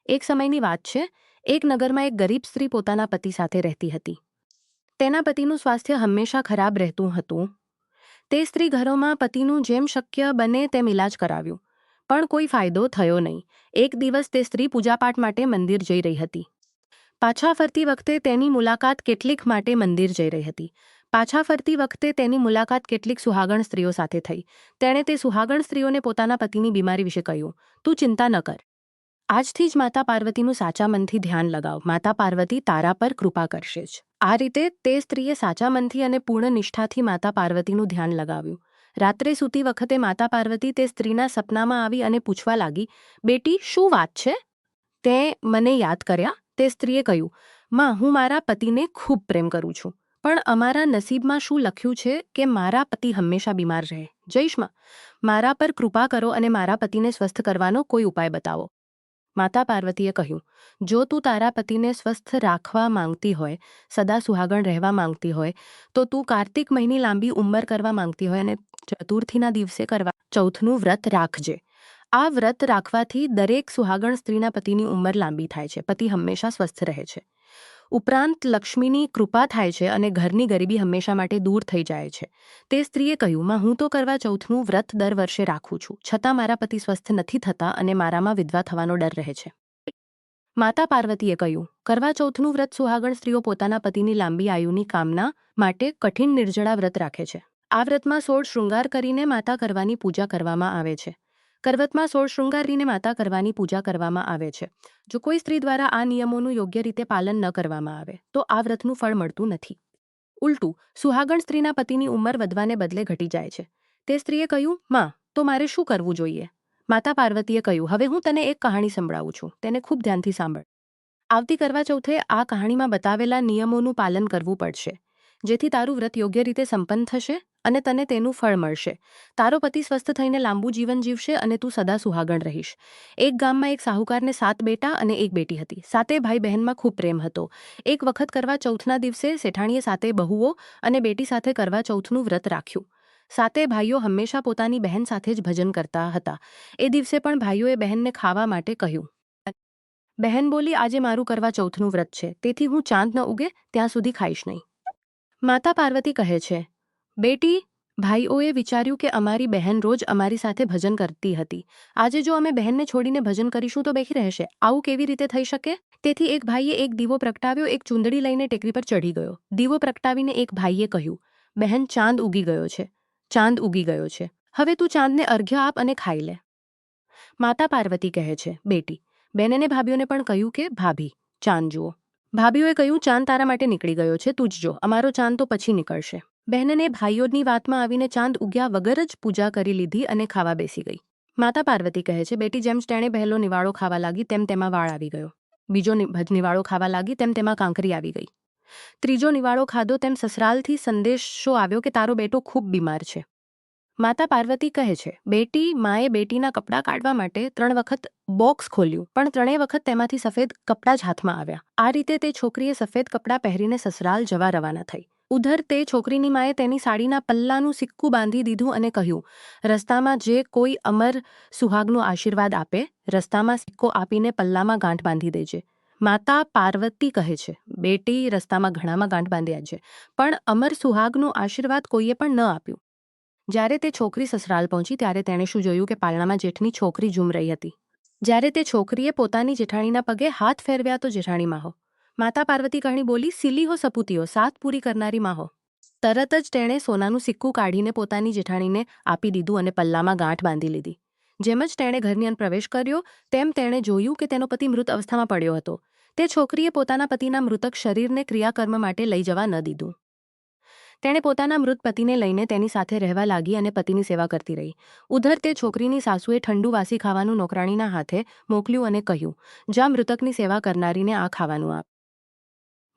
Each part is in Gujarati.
એક સમયની વાત છે. એક નગરમાં એક ગરીબ સ્ત્રી પોતાના પતિ સાથે રહેતી હતી. તેના પતિનું સ્વાસ્થ્ય હંમેશા ખરાબ રહેતું હતું. તે સ્ત્રી ઘરોમાં પતિનું જેમ શક્ય બને તેમ ઇલાજ કરાવ્યું, પણ કોઈ ફાયદો થયો નહીં. એક દિવસ તે સ્ત્રી પૂજાપાઠ માટે મંદિર જઈ રહી હતી. પાછા ફરતી વખતે તેની મુલાકાત કેટલીક સુહાગણ સ્ત્રીઓ સાથે થઈ. તેણે તે સુહાગણ સ્ત્રીઓને પોતાના પતિની બીમારી વિશે કહ્યું. તું ચિંતા ન કર. આજથી જ માતા પાર્વતીનું સાચા મનથી ધ્યાન લગાવ. માતા પાર્વતી તારા પર કૃપા કરશે જ. આ રીતે તે સ્ત્રીએ સાચા મનથી અને પૂર્ણ નિષ્ઠાથી માતા પાર્વતીનું ધ્યાન લગાવ્યું. રાત્રે સૂતી વખતે માતા પાર્વતી તે સ્ત્રીના સપનામાં આવી અને પૂછવા લાગી, બેટી, શું વાત છે? તે મને યાદ કર્યા? તે સ્ત્રીએ કહ્યું, માં, હું મારા પતિને ખૂબ પ્રેમ કરું છું, પણ અમારા નસીબમાં શું લખ્યું છે કે મારા પતિ હંમેશા બીમાર રહે. જઈશમાં, મારા પર કૃપા કરો અને મારા પતિને સ્વસ્થ કરવાનો કોઈ ઉપાય બતાવો. માતા પાર્વતીએ કહ્યું, જો તું તારા પતિને સ્વસ્થ રાખવા માંગતી હોય, સદા સુહાગણ રહેવા માંગતી હોય, તો તું કાર્તિક મહિની લાંબી ઉંમર કરવા માંગતી હોય અને ચતુર્થીના દિવસે કરવા ચૌથનું વ્રત રાખજે. આ વ્રત રાખવાથી દરેક સુહાગણ સ્ત્રીના પતિની ઉંમર લાંબી થાય છે, પતિ હંમેશા સ્વસ્થ રહે છે. ઉપરાંત લક્ષ્મીની કૃપા થાય છે અને ઘરની ગરીબી હંમેશા માટે દૂર થઈ જાય છે. તે સ્ત્રીએ કહ્યું, માં, હું તો કરવા ચૌથનું વ્રત દર વર્ષે રાખું છું, છતાં મારા પતિ સ્વસ્થ નથી થતા અને મારામાં વિધવા થવાનો ડર રહે છે. માતા પાર્વતીએ કહ્યું, કરવા ચૌથનું વ્રત સુહાગણ સ્ત્રીઓ પોતાના પતિની લાંબી આયુની કામના માટે કઠિન નિર્જળા વ્રત રાખે છે. આ વ્રતમાં 16 શૃંગાર કરીને માતા કરવાની પૂજા કરવામાં આવે છે. જો કોઈ સ્ત્રી દ્વારા આ નિયમોનું યોગ્ય રીતે પાલન ન કરવામાં આવે તો આ વ્રતનું ફળ મળતું નથી. ઉલટું, સુહાગણ સ્ત્રીના પતિની ઉંમર વધવાને બદલે ઘટી જાય છે. તે સ્ત્રીએ કહ્યું, માં, તો મારે શું કરવું જોઈએ? માતા પાર્વતીએ કહ્યું, હવે હું તને એક કહાણી સંભળાવું છું, તેને ખૂબ ધ્યાનથી સાંભળ. આવતી કરવા ચૌથે આ કહાણીમાં બતાવેલા નિયમોનું પાલન કરવું પડશે, જેથી તારું વ્રત યોગ્ય રીતે સંપન્ન થશે અને તને તેનું ફળ મળશે. તારો પતિ સ્વસ્થ થઈને લાંબુ જીવન જીવશે અને તું સદા સુહાગણ રહીશ. એક ગામમાં એક સાહુકારને 7 બેટા અને એક બેટી હતી. 7 ભાઈ બહેનમાં ખૂબ પ્રેમ હતો. એક વખત કરવા ચૌથના દિવસે શેઠાણીએ 7 બહુઓ અને બેટી સાથે કરવા ચૌથનું વ્રત રાખ્યું. 7 ભાઈઓ હંમેશા પોતાની બહેન સાથે જ ભજન કરતા હતા. એ દિવસે પણ ભાઈઓએ બહેનને ખાવા માટે કહ્યું. બહેન બોલી, આજે મારું કરવા ચૌથનું વ્રત છે, તેથી હું ચાંદ ન ઉગે ત્યાં સુધી ખાઈશ નહીં. માતા પાર્વતી કહે છે, બેટી, ભાઈઓએ વિચાર્યું કે અમારી બહેન રોજ અમારી સાથે ભજન કરતી હતી. આજે જો અમે બહેનને છોડીને ભજન કરીશું તો બેહી રહેશે. આવું કેવી રીતે થઈ શકે? તેથી એક ભાઈએ એક દીવો પ્રગટાવ્યો, એક ચૂંદડી લઈને ટેકરી પર ચઢી ગયો. દીવો પ્રગટાવીને એક ભાઈએ કહ્યું, બહેન, ચાંદ ઉગી ગયો છે. ચાંદ ઉગી ગયો છે. હવે તું ચાંદને અર્ઘ્ય આપ અને ખાઈ લે. માતા પાર્વતી કહે છે, બેટી, બહેને ભાભીઓને પણ કહ્યું કે ભાભી, ચાંદ જુઓ. ભાભીઓએ કહ્યું, ચાંદ તારા માટે નીકળી ગયો છે, તું જ જો, અમારો ચાંદ તો પછી નીકળશે. બહેનને ભાઈઓની વાતમાં આવીને ચાંદ ઉગ્યા વગર જ પૂજા કરી લીધી અને ખાવા બેસી ગઈ. માતા પાર્વતી કહે છે, બેટી, જેમ તેણે પહેલો નિવાળો ખાવા લાગી તેમ તેમાં વાળ આવી ગયો. બીજો નિવાળો ખાવા લાગી તેમ તેમાં કાંકરી આવી ગઈ. ત્રીજો નિવાળો ખાધો તેમ સસરાલથી સંદેશો આવ્યો કે તારો બેટો ખૂબ બીમાર છે. માતા પાર્વતી કહે છે, બેટી, માએ બેટીના કપડાં કાઢવા માટે 3 વખત બોક્સ ખોલ્યું, પણ 3 વખત તેમાંથી સફેદ કપડાં જ હાથમાં આવ્યા. આ રીતે તે છોકરીએ સફેદ કપડાં પહેરીને સસરાલ જવા રવાના થઈ. ઉધર તે છોકરીની માએ તેની સાડીના પલ્લાનું સિક્કું બાંધી દીધું અને કહ્યું, રસ્તામાં જે કોઈ અમર સુહાગનો આશીર્વાદ આપે, રસ્તામાં સિક્કો આપીને પલ્લામાં ગાંઠ બાંધી દેજે. માતા પાર્વતી કહે છે, બેટી, રસ્તામાં ઘણામાં ગાંઠ બાંધ્યા છે, પણ અમર સુહાગનો આશીર્વાદ કોઈએ પણ ન આપ્યું. જ્યારે તે છોકરી સસરાલ પહોંચી ત્યારે તેણે શું જોયું કે પાલણામાં જેઠની છોકરી ઝૂમ રહી હતી. જ્યારે તે છોકરીએ પોતાની જેઠાણીના પગે હાથ ફેરવ્યા તો જેઠાણી માહો. માતા પાર્વતી કહાણી બોલી, સીલી હો સપૂતીઓ, સાત પૂરી કરનારી માહો. તરત જ તેણે સોનાનું સિક્કું કાઢીને પોતાની જેઠાણીને આપી દીધું અને પલ્લામાં ગાંઠ બાંધી લીધી. જેમ જ તેણે ઘરની અંદર પ્રવેશ કર્યો તેમ તેણે જોયું કે તેનો પતિ મૃત અવસ્થામાં પડ્યો હતો. તે છોકરીએ પોતાના પતિના મૃતક શરીરને ક્રિયાકર્મ માટે લઈ જવા ન દીધું. તેણે પોતાના મૃત પતિને લઈને તેની સાથે રહેવા લાગી અને પતિની સેવા કરતી રહી. ઉધર તે છોકરીની સાસુએ ઠંડુ વાસી ખાવાનું નોકરાણીના હાથે મોકલ્યું અને કહ્યું, જા મૃતકની સેવા કરનારીને આ ખાવાનું આપ.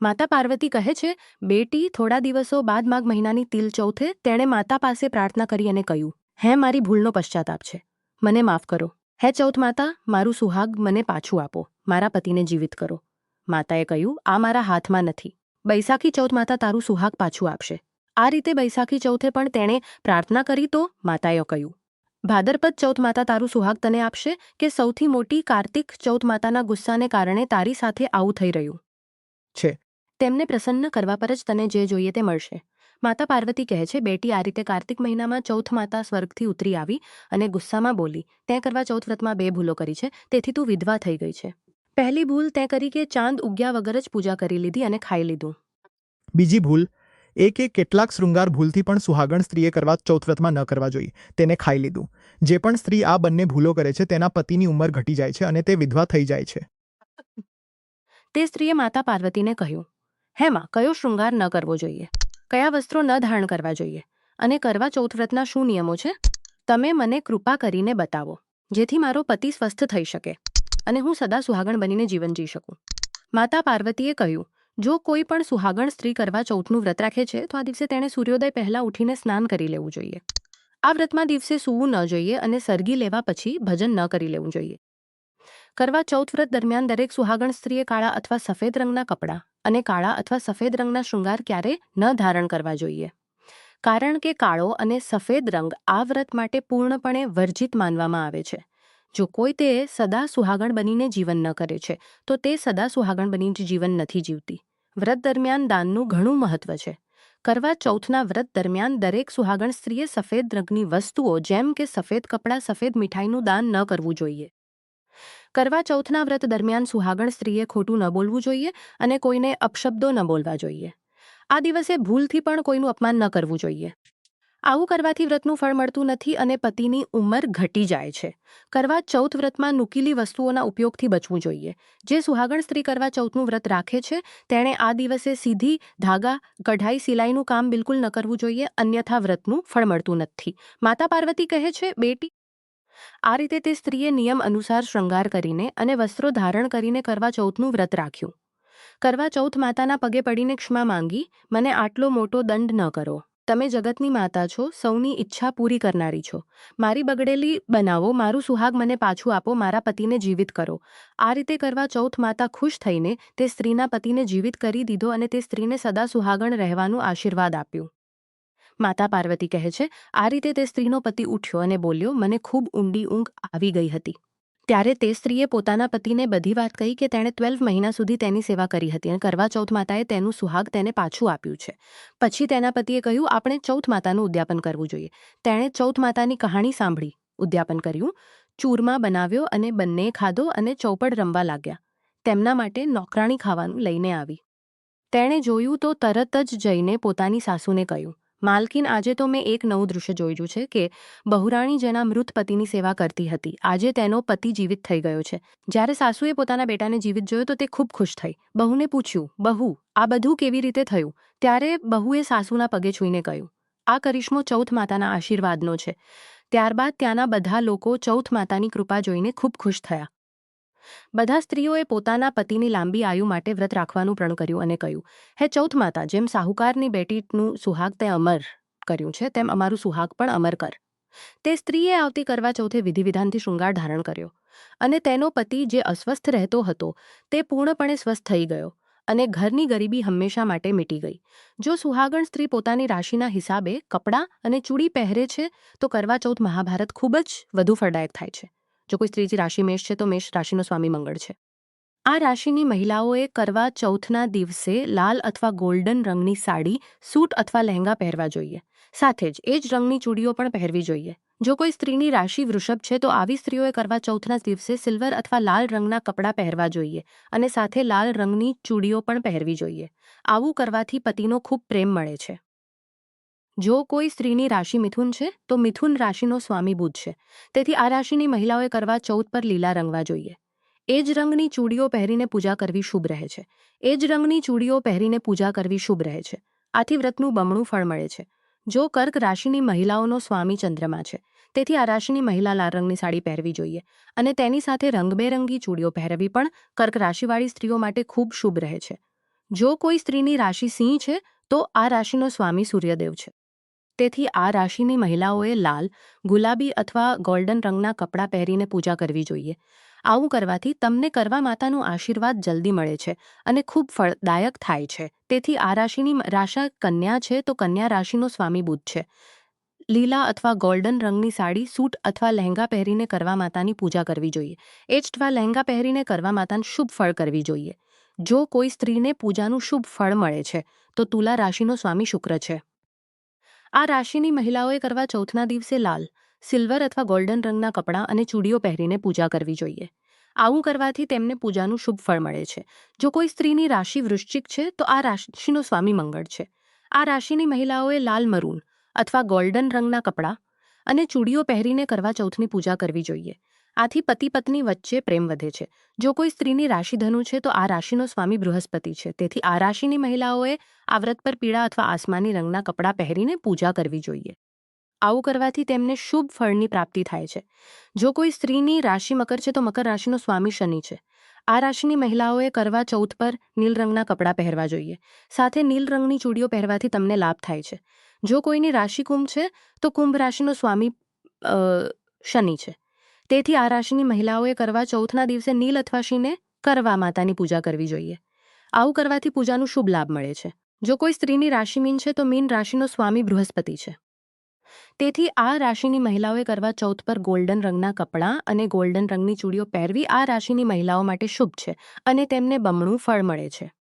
માતા પાર્વતી કહે છે, બેટી, થોડા દિવસો બાદ માઘ મહિનાની તિલ ચૌથે તેણે માતા પાસે પ્રાર્થના કરી અને કહ્યું, હે મારી ભૂલનો પશ્ચાતાપ છે, મને માફ કરો. હે ચૌથ માતા, મારું સુહાગ મને પાછું આપો, મારા પતિને જીવિત કરો. માતાએ કહ્યું, આ મારા હાથમાં નથી. બૈસાખી ચૌથ માતા તારું સુહાગ પાછું આપશે. આ રીતે બૈસાખી ચૌથે પણ તેણે પ્રાર્થના કરી તો માતાએ કહ્યું, ભાદરપદ ચૌથ માતા તારું સુહાગ તને આપશે કે સૌથી મોટી કાર્તિક ચૌથ માતાના ગુસ્સાને કારણે તારી સાથે આવું થઈ રહ્યું છે? તેમને પ્રસન્ન કરવા પર જ તને જે જોઈએ તે મળશે. માતા પાર્વતી કહે છે, બેટી, આ રીતે કાર્તિક મહિનામાં ચૌથ માતા સ્વર્ગથી ઉતરી આવી અને ગુસ્સામાં બોલી, તે કરવા ચૌથ વ્રતમાં 2 ભૂલો કરી છે, તેથી તું વિધવા થઈ ગઈ છે. પહેલી ભૂલ તે કરી કે ચાંદ ઉગ્યા વગર જ પૂજા કરી લીધી અને ખાઈ લીધું. બીજી ભૂલ એ કે કેટલાક શૃંગાર ભૂલથી પણ સુહાગણ સ્ત્રીએ કરવા ચૌથ વ્રતમાં ન કરવા જોઈએ, તેને ખાઈ લીધું. જે પણ સ્ત્રી આ બંને ભૂલો કરે છે તેના પતિની ઉંમર ઘટી જાય છે અને તે વિધવા થઈ જાય છે. તે સ્ત્રીએ માતા પાર્વતીને કહ્યું, હેમાં કયો શૃંગાર ન કરવો જોઈએ, કયા વસ્ત્રો ન ધારણ કરવા જોઈએ અને કરવા ચૌથ વ્રતના શું નિયમો છે? તમે મને કૃપા કરીને બતાવો, જેથી મારો પતિ સ્વસ્થ થઈ શકે અને હું સદા સુહાગણ બનીને જીવન જી શકું. માતા પાર્વતીએ કહ્યું, જો કોઈ પણ સુહાગણ સ્ત્રી કરવા ચૌથનું વ્રત રાખે છે તો આ દિવસે તેણે સૂર્યોદય પહેલા ઉઠીને સ્નાન કરી લેવું જોઈએ. આ વ્રતમાં દિવસે સૂવું ન જોઈએ અને સરગી લેવા પછી ભજન ન કરી લેવું જોઈએ. કરવા ચૌથ વ્રત દરમિયાન દરેક સુહાગણ સ્ત્રીએ કાળા અથવા સફેદ રંગના કપડાં અને કાળા અથવા સફેદ રંગના શૃંગાર ક્યારે ન ધારણ કરવા જોઈએ, કારણ કે કાળો અને સફેદ રંગ આ વ્રત માટે પૂર્ણપણે વર્જિત માનવામાં આવે છે. જો કોઈ તે સદા સુહાગણ બનીને જીવન ન કરે છે તો તે સદા સુહાગણ બનીને જીવન નથી જીવતી. વ્રત દરમિયાન દાનનું ઘણું મહત્વ છે. કરવા ચૌથના વ્રત દરમિયાન દરેક સુહાગણ સ્ત્રીએ સફેદ રંગની વસ્તુઓ જેમ કે સફેદ કપડાં, સફેદ મીઠાઈનું દાન ન કરવું જોઈએ. કરવા ચૌથના વ્રત દરમિયાન સુહાગણ સ્ત્રીએ ખોટું ન બોલવું જોઈએ અને કોઈને અપશબ્દો ન બોલવા જોઈએ. આ દિવસે ભૂલથી પણ કોઈનું અપમાન ન કરવું જોઈએ. આવું કરવાથી વ્રતનું ફળ મળતું નથી અને પતિની ઉંમર ઘટી જાય છે. કરવા ચૌથ વ્રતમાં નુકીલી વસ્તુઓના ઉપયોગથી બચવું જોઈએ. જે સુહાગણ સ્ત્રી કરવા ચૌથનું વ્રત રાખે છે તેણે આ દિવસે સીધી, ધાગા, કઢાઈ, સિલાઈનું કામ બિલકુલ ન કરવું જોઈએ, અન્યથા વ્રતનું ફળ મળતું નથી. માતા પાર્વતી કહે છે, બેટી, આ રીતે તે સ્ત્રીએ નિયમ અનુસાર શૃંગાર કરીને અને વસ્ત્રો ધારણ કરીને કરવા ચૌથનું વ્રત રાખ્યું. કરવા ચૌથ માતાના પગે પડીને ક્ષમા માંગી, મને આટલો મોટો દંડ ન કરો. તમે જગતની માતા છો, સૌની ઈચ્છા પૂરી કરનારી છો. મારી બગડેલી બનાવો, મારું સુહાગ મને પાછું આપો, મારા પતિને જીવિત કરો. આ રીતે કરવા ચૌથ માતા ખુશ થઈને તે સ્ત્રીના પતિને જીવિત કરી દીધો અને તે સ્ત્રીને સદા સુહાગણ રહેવાનું આશીર્વાદ આપ્યું. માતા પાર્વતી કહે છે, આ રીતે તે સ્ત્રીનો પતિ ઉઠ્યો અને બોલ્યો, મને ખૂબ ઊંડી ઊંઘ આવી ગઈ હતી. ત્યારે તે સ્ત્રીએ પોતાના પતિને બધી વાત કહી કે તેણે 12 મહિના સુધી તેની સેવા કરી હતી અને કરવા ચૌથ માતાએ તેનું સુહાગ તેને પાછું આપ્યું છે. પછી તેના પતિએ કહ્યું, આપણે ચૌથ માતાનું ઉદ્યાપન કરવું જોઈએ. તેણે ચૌથ માતાની કહાણી સાંભળી, ઉદ્યાપન કર્યું, ચૂરમા બનાવ્યો અને બંને ખાધો અને ચોપડ રમવા લાગ્યા. તેમના માટે નોકરાણી ખાવાનું લઈને આવી. તેણે જોયું તો તરત જ જઈને પોતાની સાસુને કહ્યું, માલકીન, આજે તો મેં એક નવું દૃશ્ય જોયું છે કે બહુરાણી જેના મૃત પતિની સેવા કરતી હતી, આજે તેનો પતિ જીવિત થઈ ગયો છે. જ્યારે સાસુએ પોતાના બેટાને જીવિત જોયો તો તે ખૂબ ખુશ થઈ. બહુને પૂછ્યું, બહુ, આ બધું કેવી રીતે થયું? ત્યારે બહુએ સાસુના પગે છૂઈને કહ્યું, આ કરિશ્મો ચૌથ માતાના આશીર્વાદનો છે. ત્યારબાદ ત્યાંના બધા લોકો ચૌથ માતાની કૃપા જોઈને ખૂબ ખુશ થયા. બધા સ્ત્રીઓએ પોતાના પતિની લાંબી આયુ માટે વ્રત રાખવાનું પ્રણ કર્યું અને કહ્યું, હે ચૌથ માતા, જેમ સાહુકારની બેટીનું સુહાગ તે અમર કર્યું છે તેમ અમારું સુહાગ પણ અમર કર. તે સ્ત્રીએ આવતી કરવા ચૌથે વિધિવિધાનથી શૃંગાર ધારણ કર્યો અને તેનો પતિ જે અસ્વસ્થ રહેતો હતો તે પૂર્ણપણે સ્વસ્થ થઈ ગયો અને ઘરની ગરીબી હંમેશા માટે મીટી ગઈ. જો સુહાગણ સ્ત્રી પોતાની રાશિના હિસાબે કપડાં અને ચૂડી પહેરે છે તો કરવા ચૌથ મહાભારત ખૂબ જ વધુ ફળદાયક થાય છે. જો કોઈ સ્ત્રીની રાશિ મેષ છે તો મેષ રાશિનો સ્વામી મંગળ છે. આ રાશિની મહિલાઓએ કરવા ચૌથના દિવસે લાલ અથવા ગોલ્ડન રંગની સાડી, સૂટ અથવા લહેંગા પહેરવા જોઈએ. સાથે જ એ જ રંગની ચૂડીઓ પણ પહેરવી જોઈએ. જો કોઈ સ્ત્રીની રાશિ વૃષભ છે તો આવી સ્ત્રીઓએ કરવા ચૌથના દિવસે સિલ્વર અથવા લાલ રંગના કપડાં પહેરવા જોઈએ અને સાથે લાલ રંગની ચૂડીઓ પણ પહેરવી જોઈએ. આવું કરવાથી પતિનો ખૂબ પ્રેમ મળે છે. જો કોઈ સ્ત્રીની રાશિ મિથુન છે તો મિથુન રાશિનો સ્વામી બુધ છે. તેથી આ રાશિની મહિલાઓએ કરવા ચૌથ પર લીલા રંગવા જોઈએ. એ જ રંગની ચૂડીઓ પહેરીને પૂજા કરવી શુભ રહે છે. એ જ રંગની ચૂડીઓ પહેરીને પૂજા કરવી શુભ રહે છે. આથી વ્રતનું બમણું ફળ મળે છે. જો કર્ક રાશિની મહિલાઓનો સ્વામી ચંદ્રમા છે, તેથી આ રાશિની મહિલા લાલ રંગની સાડી પહેરવી જોઈએ અને તેની સાથે રંગબેરંગી ચૂડીઓ પહેરવી પણ કર્ક રાશિવાળી સ્ત્રીઓ માટે ખૂબ શુભ રહે છે. જો કોઈ સ્ત્રીની રાશિ સિંહ છે તો આ રાશિનો સ્વામી સૂર્યદેવ છે. તેથી આ રાશિની મહિલાઓએ લાલ, ગુલાબી અથવા ગોલ્ડન રંગના કપડાં પહેરીને પૂજા કરવી જોઈએ. આવું કરવાથી તમને કરવા માતાનું આશીર્વાદ જલ્દી મળે છે અને ખૂબ ફળદાયક થાય છે. તેથી આ રાશિની રાશિ કન્યા છે તો કન્યા રાશિનો સ્વામી બુધ છે. લીલા અથવા ગોલ્ડન રંગની સાડી, સૂટ અથવા લહેંગા પહેરીને કરવા માતાની પૂજા કરવી જોઈએ. એ જ અથવા લહેંગા પહેરીને કરવા માતાનું શુભ ફળ કરવી જોઈએ. જો કોઈ સ્ત્રીને પૂજાનું શુભ ફળ મળે છે તો તુલા રાશિનો સ્વામી શુક્ર છે. આ રાશિની મહિલાઓએ કરવા ચૌથના દિવસે લાલ, સિલ્વર અથવા ગોલ્ડન રંગના કપડાં અને ચૂડીઓ પહેરીને પૂજા કરવી જોઈએ. આવું કરવાથી તેમને પૂજાનું શુભ ફળ મળે છે. જો કોઈ સ્ત્રીની રાશિ વૃશ્ચિક છે તો આ રાશિનો સ્વામી મંગળ છે. આ રાશિની મહિલાઓએ લાલ, મરૂન અથવા ગોલ્ડન રંગના કપડાં અને ચૂડીઓ પહેરીને કરવા ચૌથની પૂજા કરવી જોઈએ. આથી પતિ પત્ની વચ્ચે પ્રેમ વધે છે. જો કોઈ સ્ત્રીની રાશિ ધનુ છે તો આ રાશિનો સ્વામી બૃહસ્પતિ છે. તેથી આ રાશિની મહિલાઓએ આ વ્રત પર પીળા અથવા આસમાની રંગના કપડાં પહેરીને પૂજા કરવી જોઈએ. આવું કરવાથી તેમને શુભ ફળની પ્રાપ્તિ થાય છે. જો કોઈ સ્ત્રીની રાશિ મકર છે તો મકર રાશિનો સ્વામી શનિ છે. આ રાશિની મહિલાઓએ કરવા ચૌથ પર નીલ રંગના કપડાં પહેરવા જોઈએ. સાથે નીલ રંગની ચૂડીઓ પહેરવાથી તમને લાભ થાય છે. જો કોઈની રાશિ કુંભ છે તો કુંભ રાશિનો સ્વામી શનિ છે. તેથી આ રાશિની મહિલાઓએ કરવા ચૌથના દિવસે નીલ અથવા શનિને કરવા માતાની પૂજા કરવી જોઈએ. આવું કરવાથી પૂજાનું શુભ લાભ મળે છે. જો કોઈ સ્ત્રીની રાશિ મીન છે તો મીન રાશિનો સ્વામી બૃહસ્પતિ છે. તેથી આ રાશિની મહિલાઓએ કરવા ચૌથ પર ગોલ્ડન રંગના કપડાં અને ગોલ્ડન રંગની ચૂડીઓ પહેરવી આ રાશિની મહિલાઓ માટે શુભ છે અને તેમને બમણું ફળ મળે છે.